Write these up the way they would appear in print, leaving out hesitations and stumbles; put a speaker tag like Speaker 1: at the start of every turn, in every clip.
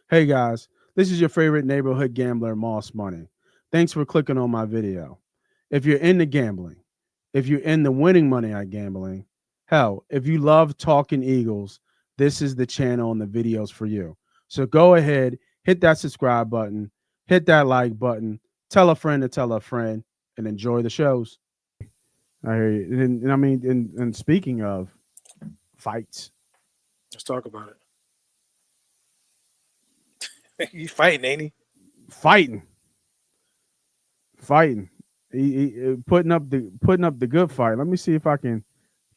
Speaker 1: Hey guys, this is your favorite neighborhood gambler, Moss Money. Thanks for clicking on my video. If you're into gambling, if you're into winning money at gambling, hell, if you love talking Eagles, this is the channel and the videos for you. So go ahead, hit that subscribe button, hit that like button, tell a friend to tell a friend, and enjoy the shows. I hear you. And I mean, and speaking of fights,
Speaker 2: Let's talk about it. He fighting, ain't he?
Speaker 1: fighting, fighting. He putting up the good fight. Let me see if I can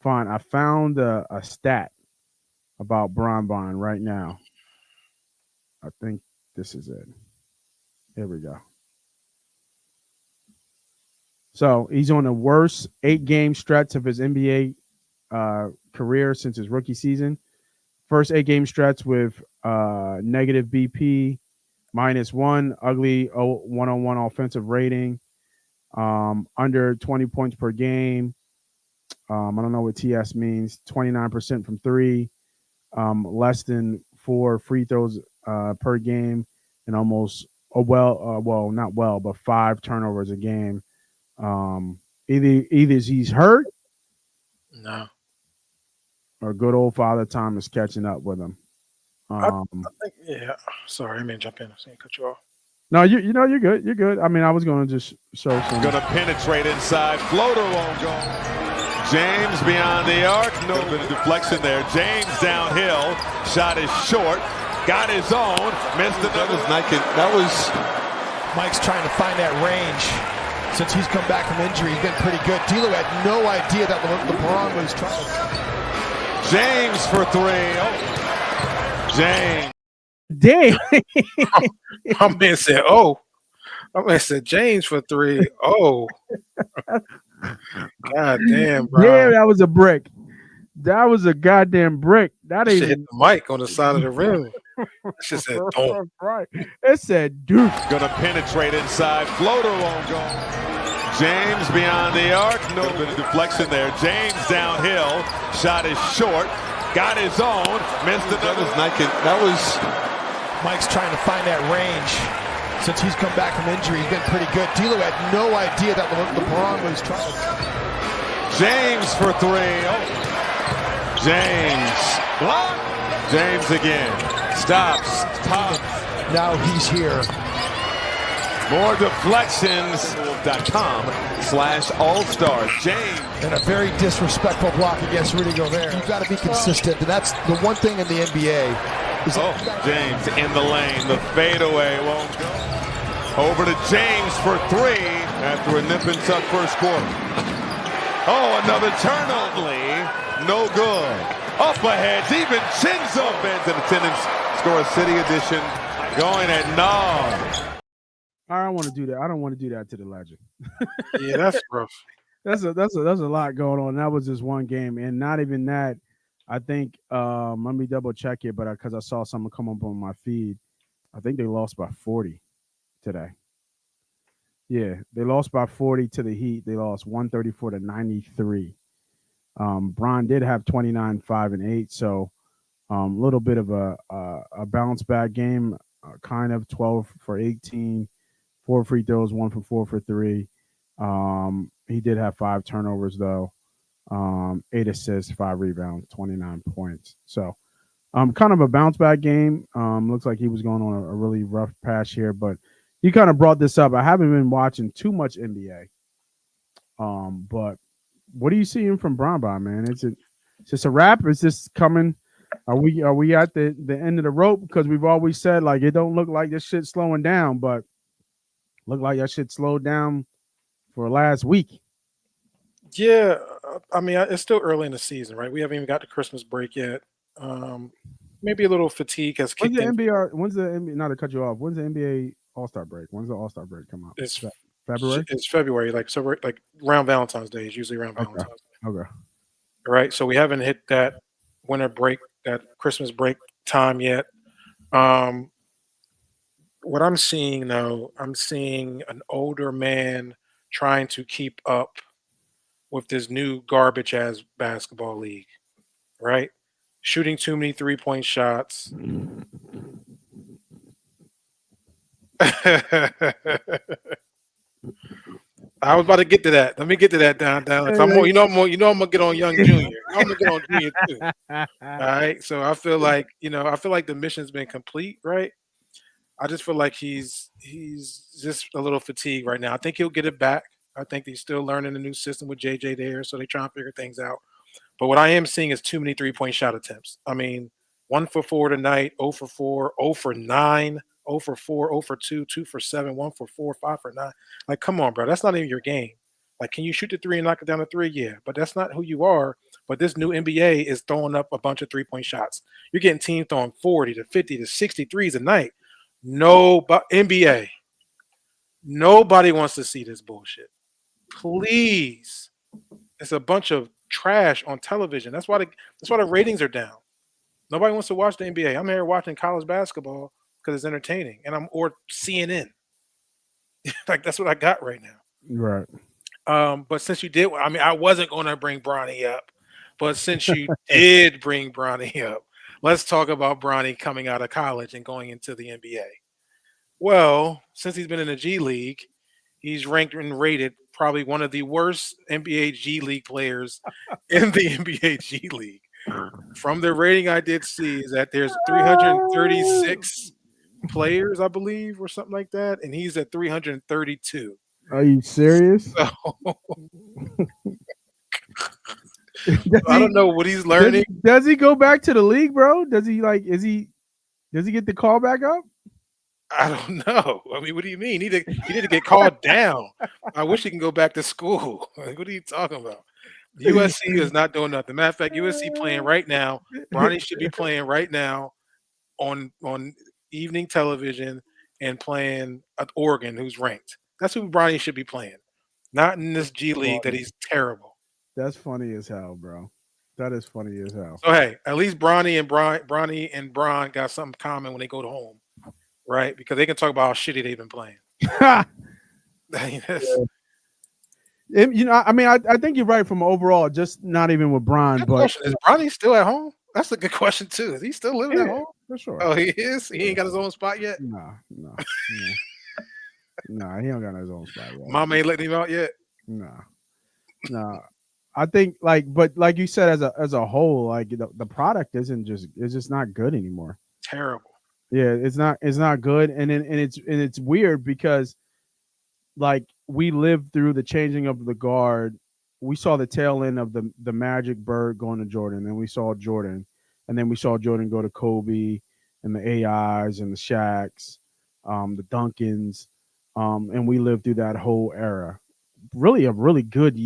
Speaker 1: find. I found a stat about Bron Bond right now. I think this is it. Here we go. So he's on the worst 8 game stretch of his NBA career since his rookie season. First 8 game stretch with negative BP, -1, ugly 1-on-1 offensive rating, under 20 points per game. I don't know what TS means. 29% from three, less than 4 free throws per game, and almost well, not well, but 5 turnovers a game. Either he's hurt
Speaker 2: No.
Speaker 1: or good old father time is catching up with him.
Speaker 2: I think, yeah. Sorry, I mean jump in. I seen cut you off.
Speaker 1: No, you know you're good. You're good. I mean, I was going to just show some.
Speaker 3: Going to penetrate inside. Floater won't go. James beyond the arc. No bit of deflection there. James downhill. Shot is short. Got his own. Missed it. That was
Speaker 4: Mike's trying to find that range. Since he's come back from injury, he's been pretty good. D'Lo had no idea that LeBron was trying to.
Speaker 3: James for three. Oh, James.
Speaker 1: Damn.
Speaker 2: My man said, "Oh." My man said James for three. Oh. God damn, bro.
Speaker 1: Damn, that was a brick. That was a goddamn brick. That ain't
Speaker 2: Shit hit the mic on the side of the rim. She said, "Don't."
Speaker 1: right. It said, "Dude."
Speaker 3: Going to penetrate inside. Floater won't go. James beyond the arc. No bit of deflection there. James downhill. Shot is short. Got his own. Missed it. That was
Speaker 4: Mike's trying to find that range. Since he's come back from injury, he's been pretty good. D'Lo had no idea that LeBron was trying to.
Speaker 3: James for three. Oh, James. Block. James again. Stops. Top.
Speaker 4: Now he's here.
Speaker 3: More deflections.com/all-stars. James.
Speaker 4: And a very disrespectful block against Rudy Gobert. You've got to be consistent, and that's the one thing in the NBA.
Speaker 3: James in the lane. The fadeaway won't go. Over to James for three after a nip and tuck first quarter. Oh, another turnover. No good. Up ahead. DiVincenzo bends in attendance. Score a city edition. Going at Nog.
Speaker 1: I don't want to do that. I don't want to do that to the legend.
Speaker 2: Yeah, that's rough.
Speaker 1: That's a lot going on. That was just one game, and not even that. I think let me double check it, but because I saw someone come up on my feed, I think they lost by 40 today. Yeah, they lost by 40 to the Heat. They lost 134-93. Bron did have 29, 5, and 8, so a little bit of a bounce back game, kind of 12 for 18, 4 free throws, 1 for 4 for 3. He did have 5 turnovers though. 8 assists, 5 rebounds, 29 points. So, kind of a bounce back game. Looks like he was going on a really rough patch here, but you kind of brought this up. I haven't been watching too much NBA. But what are you seeing from Bron, man? Is this a wrap? Is this coming? Are we at the end of the rope? Because we've always said like it don't look like this shit's slowing down, but look like that shit slowed down for last week.
Speaker 2: Yeah, I mean, it's still early in the season, right? We haven't even got to Christmas break yet. Maybe a little fatigue has
Speaker 1: When's
Speaker 2: kicked
Speaker 1: the
Speaker 2: in.
Speaker 1: NBA? When's the NBA? Not to cut you off. When's the NBA All-Star break? When's the All-Star break come out?
Speaker 2: It's
Speaker 1: February.
Speaker 2: It's February, like so, like around Valentine's Day. It's usually around Valentine's Day,
Speaker 1: Okay.
Speaker 2: right? So we haven't hit that winter break, that Christmas break time yet. What I'm seeing though, I'm seeing an older man trying to keep up with this new garbage ass basketball league, right? Shooting too many 3-point shots, I was about to get to that. Let me get to that down. Cause I'm, I'm gonna get on Young Junior. I'm gonna get on Junior too. All right. So I feel like, I feel like the mission's been complete, right? I just feel like he's just a little fatigued right now. I think he'll get it back. I think he's still learning the new system with JJ there, so they trying to figure things out. But what I am seeing is too many 3-point shot attempts. I mean, 1 for 4 tonight, 0 for 4, 0 for 9, 0 for 4, 0 for 2, 2 for 7, 1 for 4, 5 for 9. Like, come on, bro. That's not even your game. Like, can you shoot the three and knock it down to three? Yeah, but that's not who you are. But this new NBA is throwing up a bunch of 3-point shots. You're getting teams throwing 40 to 50 to 63s a night. No, but NBA, nobody wants to see this bullshit. Please. It's a bunch of trash on television. That's why the ratings are down. Nobody wants to watch the NBA. I'm here watching college basketball because it's entertaining, or CNN. Like that's what I got right now.
Speaker 1: Right.
Speaker 2: But since you did, I mean, I wasn't going to bring Bronny up, but since you did bring Bronny up, let's talk about Bronny coming out of college and going into the NBA. Well, since he's been in the G League, he's ranked and rated probably one of the worst NBA G League players in the NBA G League. From the rating I did see is that there's 336 players, I believe, or something like that, and he's at 332.
Speaker 1: Are you serious?
Speaker 2: So, I don't know what he's learning.
Speaker 1: Does he go back to the league, bro? Does he does he get the call back up?
Speaker 2: I don't know. I mean, what do you mean? He need to get called down. I wish he can go back to school. Like, what are you talking about? USC is not doing nothing. Matter of fact, USC playing right now. Bronny should be playing right now on evening television and playing at Oregon, who's ranked. That's who Bronny should be playing. Not in this G League that he's terrible.
Speaker 1: That's funny as hell, bro. That is funny as hell.
Speaker 2: So hey, at least Bronny and Bron got something common when they go to home, right? Because they can talk about how shitty they've been playing.
Speaker 1: I mean, I think you're right from overall, just not even with Bron. But
Speaker 2: question, is Bronny still at home? That's a good question too. Is he still living at home?
Speaker 1: For sure.
Speaker 2: Oh, he is. He ain't got his own spot yet.
Speaker 1: No. Nah, he don't got his own spot yet.
Speaker 2: Mom ain't letting him out yet.
Speaker 1: No. I think but like you said, as a whole, like the product it's just not good anymore.
Speaker 2: Terrible.
Speaker 1: Yeah, it's not good, and it's weird because like we lived through the changing of the guard. We saw the tail end of the Magic Bird going to Jordan, and we saw Jordan, and then we saw Jordan go to Kobe and the AIs and the Shaqs, the Duncans, and we lived through that whole era. Really, a really good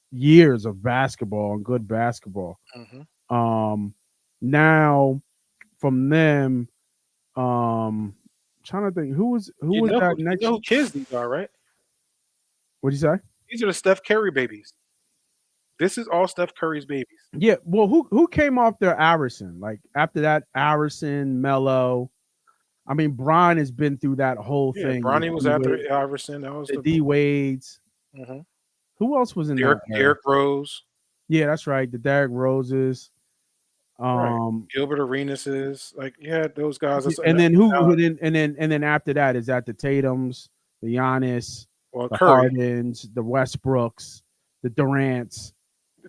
Speaker 1: years of basketball and good basketball.
Speaker 2: Mm-hmm.
Speaker 1: Now from them, trying to think who was that next.
Speaker 2: You know who kids these are, right?
Speaker 1: What'd you say?
Speaker 2: These are the Steph Curry babies. This is all Steph Curry's babies.
Speaker 1: Yeah. Well, who came off there? Iverson. Like after that, Iverson, Melo. I mean, Bron has been through that whole thing.
Speaker 2: Bronny was after Iverson. That was
Speaker 1: the D Wades.
Speaker 2: Mm-hmm.
Speaker 1: Who else was in
Speaker 2: there? Derrick Rose.
Speaker 1: Yeah, that's right. The Derrick Roses.
Speaker 2: Right. Gilbert Arenas, like those guys.
Speaker 1: And then and then after that is that the Tatums, the Giannis, the
Speaker 2: Curry.
Speaker 1: Hardens, the Westbrooks, the Durants.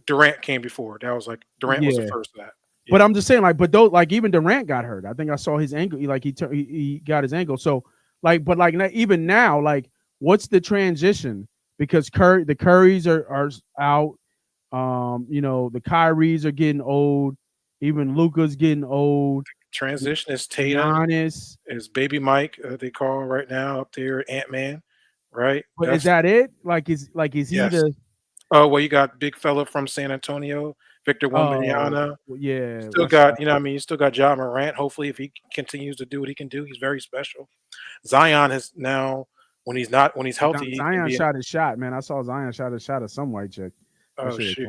Speaker 2: Durant came before. That was like Durant was the first of that. Yeah.
Speaker 1: But I'm just saying, like, but those, like, even Durant got hurt. I think I saw his ankle. He got his ankle. So, like, but like even now, like, what's the transition? Because the Currys are out. The Kyries are getting old. Even Luka's getting old.
Speaker 2: Transition is Tatum.
Speaker 1: Giannis
Speaker 2: is Baby Mike. They call right now up there Ant-Man, right?
Speaker 1: But is that it? Is he
Speaker 2: yes.
Speaker 1: the?
Speaker 2: Oh well, you got big fella from San Antonio, Victor Wembanyama.
Speaker 1: Yeah,
Speaker 2: still got you still got Ja Morant. Hopefully, if he continues to do what he can do, he's very special. Zion has now when he's healthy.
Speaker 1: Zion shot his shot, man. I saw Zion shot a shot of some white chick.
Speaker 2: Oh shoot.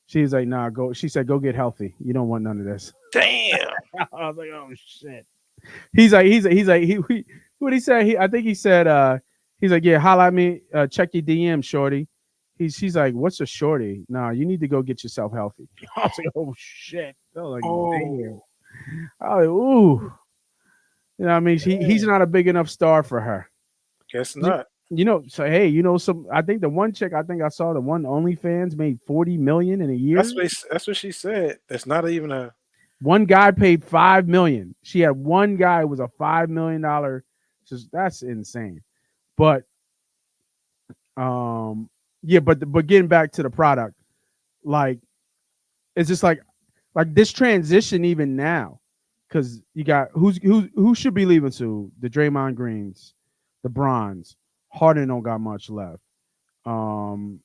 Speaker 1: She's like, nah, go. She said, go get healthy. You don't want none of this.
Speaker 2: Damn.
Speaker 1: I was like, oh shit. He's like, what he say? I think he said, he's like, yeah, holla at me, check your DM, shorty. She's like, what's a shorty? Nah, you need to go get yourself healthy. I was like, oh shit. I was like, damn. I was like, ooh. You know what I mean? He's not a big enough star for her.
Speaker 2: Guess
Speaker 1: You,
Speaker 2: not.
Speaker 1: so hey, some I think the one chick I think I saw the one OnlyFans made 40 million in a year.
Speaker 2: That's what she said. That's not even a.
Speaker 1: One guy paid 5 million. She had one guy who was a $5 million. That's insane. But yeah, but getting back to the product, like it's just like this transition even now, because you got who should be leaving soon? The Draymond Greens, the Bronze, Harden don't got much left. Um,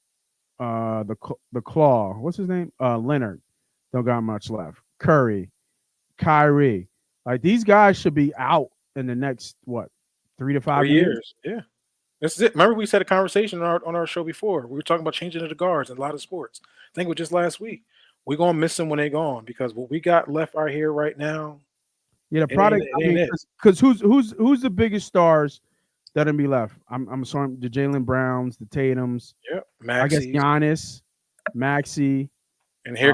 Speaker 1: the Claw, what's his name? Leonard don't got much left. Curry, Kyrie, like these guys should be out in the next what 3 to 5
Speaker 2: 3
Speaker 1: years.
Speaker 2: years. Yeah. This is it. Remember, we had a conversation on our show before. We were talking about changing of the guards in a lot of sports. I think it was just last week. We're gonna miss them when they're gone because what we got left out here right now,
Speaker 1: Yeah, the
Speaker 2: it ain't
Speaker 1: product.
Speaker 2: it
Speaker 1: I
Speaker 2: ain't
Speaker 1: mean,
Speaker 2: it.
Speaker 1: because who's the biggest stars that gonna be left? I'm sorry, the Jalen Browns, the Tatums.
Speaker 2: Yep.
Speaker 1: I guess
Speaker 2: Maxie's.
Speaker 1: Giannis, Maxi.
Speaker 2: And
Speaker 1: Um,
Speaker 2: here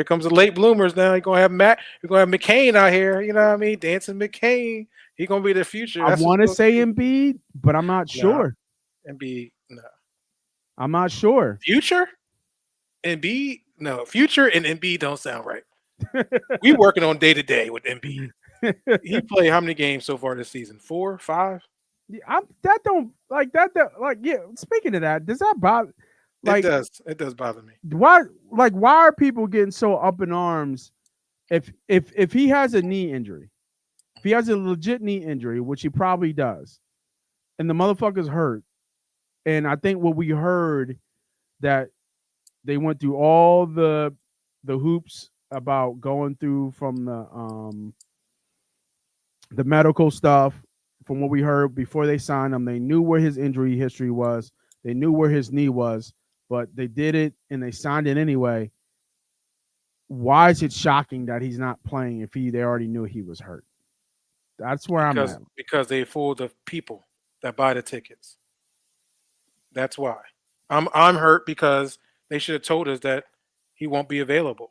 Speaker 2: comes the late bloomers now. You're gonna have You're gonna have McCain out here. You know what I mean? Dancing McCain. He's gonna be the future.
Speaker 1: I
Speaker 2: That's what's
Speaker 1: want to
Speaker 2: gonna
Speaker 1: say
Speaker 2: be.
Speaker 1: Embiid, but I'm not
Speaker 2: Nah,
Speaker 1: sure.
Speaker 2: Embiid. No.
Speaker 1: I'm not sure.
Speaker 2: Future? Embiid? No. Future and Embiid don't sound right. We working on day to day with Embiid. He played how many games so far this season? 4, 5?
Speaker 1: Yeah, that don't like that. Like, yeah. Speaking of that, does that bother?
Speaker 2: It
Speaker 1: Like,
Speaker 2: does. It does bother me.
Speaker 1: why? Like, why are people getting so up in arms if he has a knee injury? If he has a legit knee injury, which he probably does, and the motherfucker's hurt, and I think what we heard that they went through all the hoops about going through from the medical stuff. From what we heard before they signed him, they knew where his injury history was. They knew where his knee was, but they did it and they signed it anyway. Why is it shocking that he's not playing if they already knew he was hurt? That's where I'm at.
Speaker 2: Because they fool the people that buy the tickets. That's why. I'm hurt because they should have told us that he won't be available.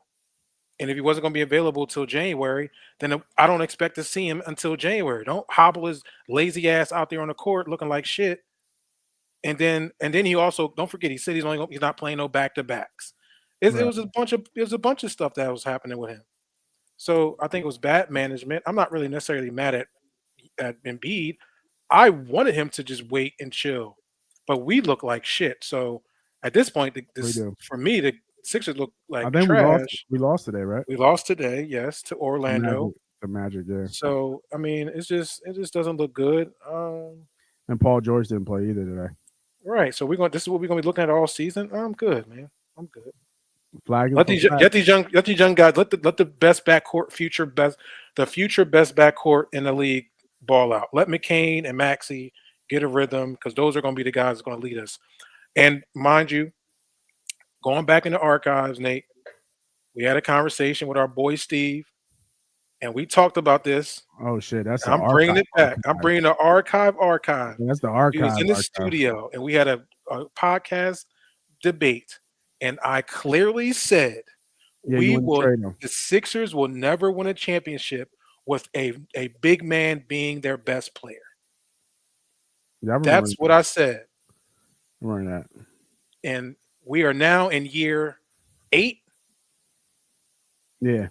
Speaker 2: And if he wasn't going to be available till January, then I don't expect to see him until January. Don't hobble his lazy ass out there on the court looking like shit. And then he also don't forget he said he's not playing no back to backs. It
Speaker 1: Right.
Speaker 2: was a bunch of stuff that was happening with him. So I think it was bad management. I'm not really necessarily mad at Embiid. I wanted him to just wait and chill, but we look like shit. So at this point,
Speaker 1: We do.
Speaker 2: for me, the Sixers look
Speaker 1: I
Speaker 2: like
Speaker 1: think
Speaker 2: trash.
Speaker 1: we lost today, right?
Speaker 2: We lost today, yes, to Orlando.
Speaker 1: The Magic, yeah.
Speaker 2: So I mean, it just doesn't look good.
Speaker 1: And Paul George didn't play either today.
Speaker 2: Right. So this is what we're gonna be looking at all season. I'm good, man. I'm good.
Speaker 1: Flag.
Speaker 2: Let these young guys let the best backcourt the future best backcourt in the league ball out. Let McCain and Maxey get a rhythm because those are going to be the guys that's going to lead us. And mind you, going back in the archives, Nate, we had a conversation with our boy Steve, and we talked about this.
Speaker 1: Oh shit, that's
Speaker 2: I'm bringing it back. I'm bringing the archive.
Speaker 1: That's the
Speaker 2: He was
Speaker 1: archive.
Speaker 2: in the studio, and we had a podcast debate, and I clearly said the Sixers will never win a championship with a big man being their best player. That's what I said.
Speaker 1: Remember that.
Speaker 2: And we are now in year 8.
Speaker 1: Yeah.